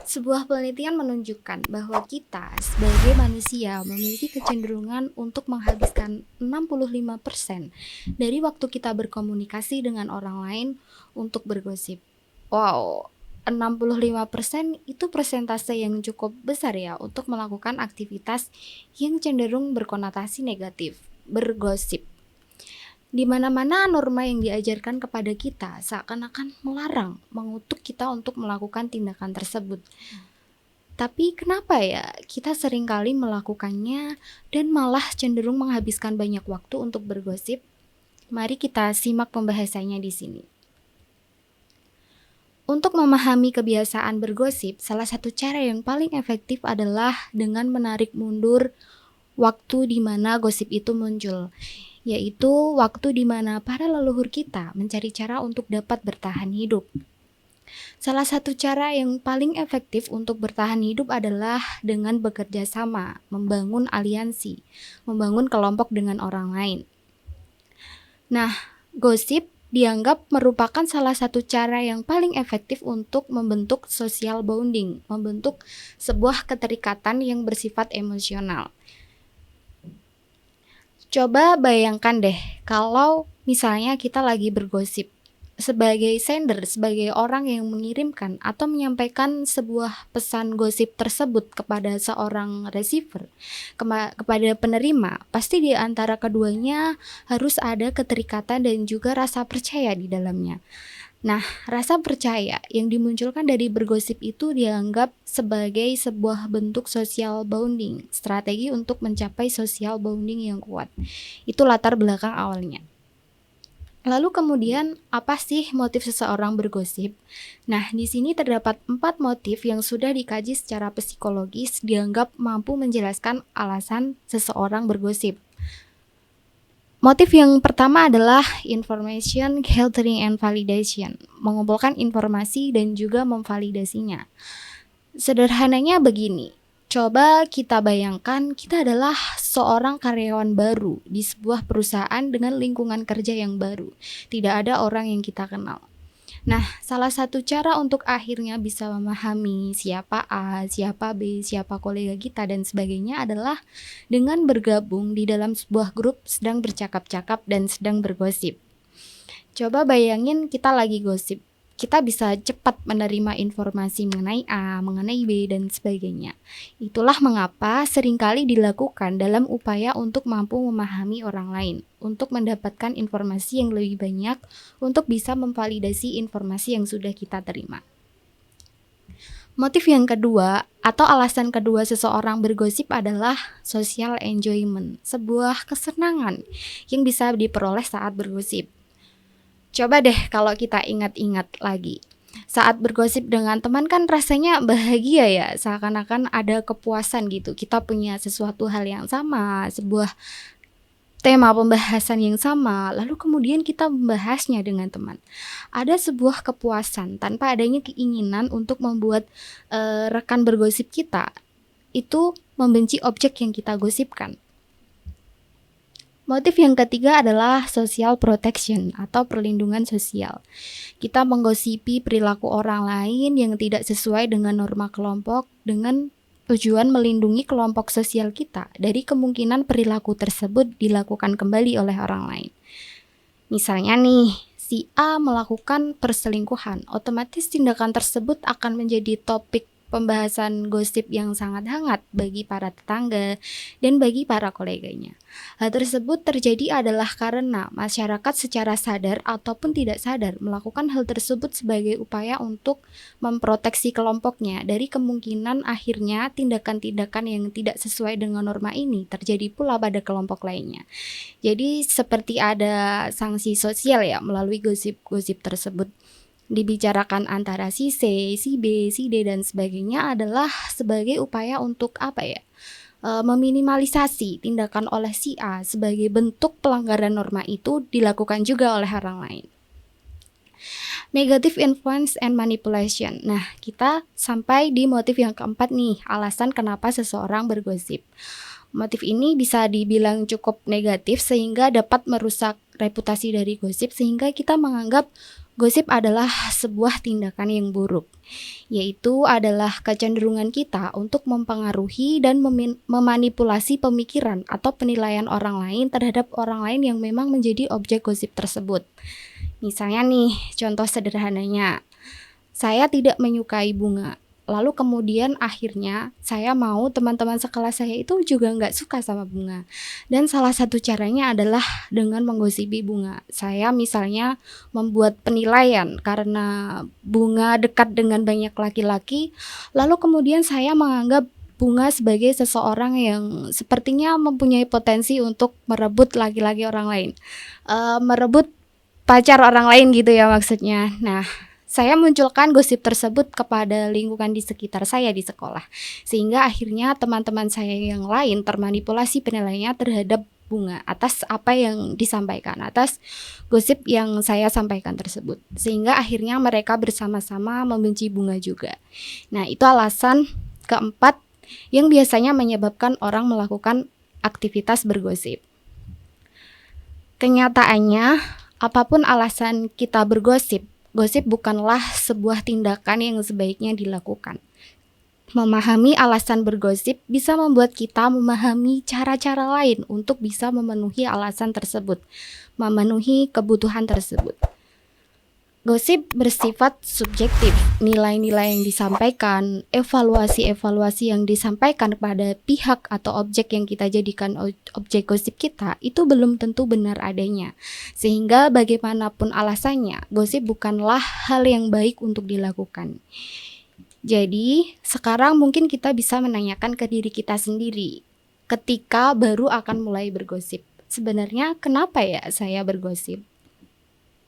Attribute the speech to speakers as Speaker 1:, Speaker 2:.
Speaker 1: Sebuah penelitian menunjukkan bahwa kita sebagai manusia memiliki kecenderungan untuk menghabiskan 65% dari waktu kita berkomunikasi dengan orang lain untuk bergosip. Wow, 65% itu persentase yang cukup besar ya untuk melakukan aktivitas yang cenderung berkonotasi negatif, bergosip. Di mana-mana norma yang diajarkan kepada kita seakan-akan melarang, mengutuk kita untuk melakukan tindakan tersebut. Tapi kenapa ya kita seringkali melakukannya dan malah cenderung menghabiskan banyak waktu untuk bergosip? Mari kita simak pembahasannya di sini. Untuk memahami kebiasaan bergosip, salah satu cara yang paling efektif adalah dengan menarik mundur waktu di mana gosip itu muncul, yaitu waktu di mana para leluhur kita mencari cara untuk dapat bertahan hidup. Salah satu cara yang paling efektif untuk bertahan hidup adalah dengan bekerja sama, membangun aliansi, membangun kelompok dengan orang lain. Nah, gosip dianggap merupakan salah satu cara yang paling efektif untuk membentuk social bonding, membentuk sebuah keterikatan yang bersifat emosional. Coba bayangkan deh kalau misalnya kita lagi bergosip. Sebagai sender, sebagai orang yang mengirimkan atau menyampaikan sebuah pesan gosip tersebut kepada seorang receiver, kepada penerima, pasti di antara keduanya harus ada keterikatan dan juga rasa percaya di dalamnya. Nah, rasa percaya yang dimunculkan dari bergosip itu dianggap sebagai sebuah bentuk social bonding, strategi untuk mencapai social bonding yang kuat. Itu latar belakang awalnya. Lalu kemudian apa sih motif seseorang bergosip? Nah, di sini terdapat 4 motif yang sudah dikaji secara psikologis dianggap mampu menjelaskan alasan seseorang bergosip. Motif yang pertama adalah information gathering and validation, mengumpulkan informasi dan juga memvalidasinya. Sederhananya begini, coba kita bayangkan kita adalah seorang karyawan baru di sebuah perusahaan dengan lingkungan kerja yang baru. Tidak ada orang yang kita kenal. Nah, salah satu cara untuk akhirnya bisa memahami siapa A, siapa B, siapa kolega kita dan sebagainya adalah dengan bergabung di dalam sebuah grup sedang bercakap-cakap dan sedang bergosip. Coba bayangin kita lagi gosip. Kita bisa cepat menerima informasi mengenai A, mengenai B, dan sebagainya. Itulah mengapa seringkali dilakukan dalam upaya untuk mampu memahami orang lain, untuk mendapatkan informasi yang lebih banyak, untuk bisa memvalidasi informasi yang sudah kita terima. Motif yang kedua atau alasan kedua seseorang bergosip adalah social enjoyment, sebuah kesenangan yang bisa diperoleh saat bergosip. Coba deh kalau kita ingat-ingat lagi. Saat bergosip dengan teman kan rasanya bahagia ya, seakan-akan ada kepuasan gitu. Kita punya sesuatu hal yang sama, sebuah tema pembahasan yang sama, lalu kemudian kita membahasnya dengan teman. Ada sebuah kepuasan tanpa adanya keinginan untuk membuat rekan bergosip kita itu membenci objek yang kita gosipkan. Motif yang ketiga adalah social protection atau perlindungan sosial. Kita menggosipi perilaku orang lain yang tidak sesuai dengan norma kelompok dengan tujuan melindungi kelompok sosial kita dari kemungkinan perilaku tersebut dilakukan kembali oleh orang lain. Misalnya nih, si A melakukan perselingkuhan, otomatis tindakan tersebut akan menjadi topik pembahasan gosip yang sangat hangat bagi para tetangga dan bagi para koleganya. Hal tersebut terjadi adalah karena masyarakat secara sadar ataupun tidak sadar melakukan hal tersebut sebagai upaya untuk memproteksi kelompoknya dari kemungkinan akhirnya tindakan-tindakan yang tidak sesuai dengan norma ini terjadi pula pada kelompok lainnya. Jadi seperti ada sanksi sosial ya melalui gosip-gosip tersebut. Dibicarakan antara si C, si B, si D dan sebagainya adalah sebagai upaya untuk meminimalisasi tindakan oleh si A sebagai bentuk pelanggaran norma itu dilakukan juga oleh orang lain. Negative influence and manipulation. Nah, kita sampai di motif yang keempat nih, alasan kenapa seseorang bergosip. Motif ini bisa dibilang cukup negatif sehingga dapat merusak reputasi dari gosip sehingga kita menganggap Gosip adalah sebuah tindakan yang buruk, yaitu adalah kecenderungan kita untuk mempengaruhi dan memanipulasi pemikiran atau penilaian orang lain terhadap orang lain yang memang menjadi objek gosip tersebut. Misalnya nih, contoh sederhananya, saya tidak menyukai bunga. Lalu kemudian akhirnya saya mau teman-teman sekelas saya itu juga nggak suka sama bunga. Dan salah satu caranya adalah dengan menggosipi bunga. Saya misalnya membuat penilaian karena bunga dekat dengan banyak laki-laki, lalu kemudian saya menganggap bunga sebagai seseorang yang sepertinya mempunyai potensi untuk merebut laki-laki orang lain, merebut pacar orang lain gitu ya maksudnya. Nah, saya munculkan gosip tersebut kepada lingkungan di sekitar saya di sekolah, sehingga akhirnya teman-teman saya yang lain termanipulasi penilaiannya terhadap bunga atas apa yang disampaikan, atas gosip yang saya sampaikan tersebut, sehingga akhirnya mereka bersama-sama membenci bunga juga. Nah, itu alasan keempat yang biasanya menyebabkan orang melakukan aktivitas bergosip. Kenyataannya, apapun alasan kita bergosip, gosip bukanlah sebuah tindakan yang sebaiknya dilakukan. Memahami alasan bergosip bisa membuat kita memahami cara-cara lain untuk bisa memenuhi alasan tersebut, memenuhi kebutuhan tersebut. Gosip bersifat subjektif. Nilai-nilai yang disampaikan, evaluasi-evaluasi yang disampaikan kepada pihak atau objek yang kita jadikan objek gosip kita itu belum tentu benar adanya. Sehingga bagaimanapun alasannya, gosip bukanlah hal yang baik untuk dilakukan. Jadi, sekarang mungkin kita bisa menanyakan ke diri kita sendiri ketika baru akan mulai bergosip. Sebenarnya kenapa ya saya bergosip?